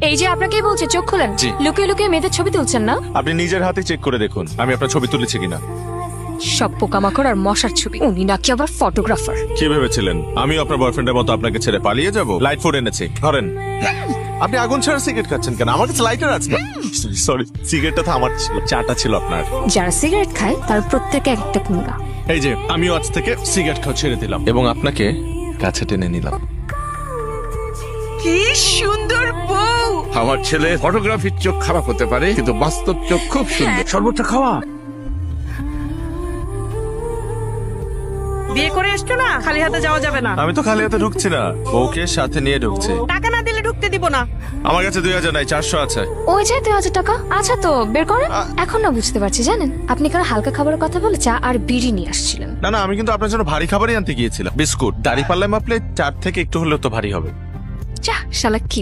এই যে আপনাকেই বলছে চোখ খুলেন। জি। লুকিয়ে লুকিয়ে মেয়েদের ছবি তুলছেন না? আপনি নিজের হাতে চেক করে দেখুন আমি আপনার ছবি তুলেছি কিনা। সব পোকামাকড় আর মশার ছবি। উনি নাকি আবার ফটোগ্রাফার। কি ভেবেছিলেন আমি আপনার বয়ফ্রেন্ডের মতো আপনাকে ছেড়ে পালিয়ে যাব? লাইট ফুড এনেছি, ধরেন। আপনি আগুন ছাড়া সিগারেট খাচ্ছেন কেন? আমার কাছে লাইটার আছে। সরি, সিগারেটটা তো আমার ছিল, চাটা ছিল আপনার। যারা সিগারেট খায় তার প্রত্যেকে একটা কুঙ্গা। এই যে আমিও আজ থেকে সিগারেট খাওয়া ছেড়ে দিলাম এবং আপনাকে কাছে টেনে নিলাম। কি সুন্দর বউ। আমার ছেলে ফটোগ্রাফির চোখ খারাপ হতে পারে কিন্তু বাস্তব চোখ খুব সুন্দর। সর্বোচ্চ খাওয়া। বিয়ে করে এসছো না, খালি হাতে যাওয়া যাবে না। আমি তো খালি হাতে ঢুকছি না, ওকে সাথে নিয়ে ঢুকছে। টাকা না দিলে ঢুকতে দিব না। আমার কাছে 2000 নাই, 400 আছে। ওই যে 2000 টাকা আচ্ছা তো বের করেন। এখন না বুঝতে পারছি জানেন, আপনি কারো হালকা খাবারের কথা বলে চা আর বিড়ি নিয়ে আসছিলেন। না না, আমি কিন্তু আপনার জন্য ভারী খাবারই আনতে গিয়েছিলাম। বিস্কুট, দাড়ি পাল্লায় মাপলে 4 থেকে একটু হলেও তো ভারী হবে। যা শালা কি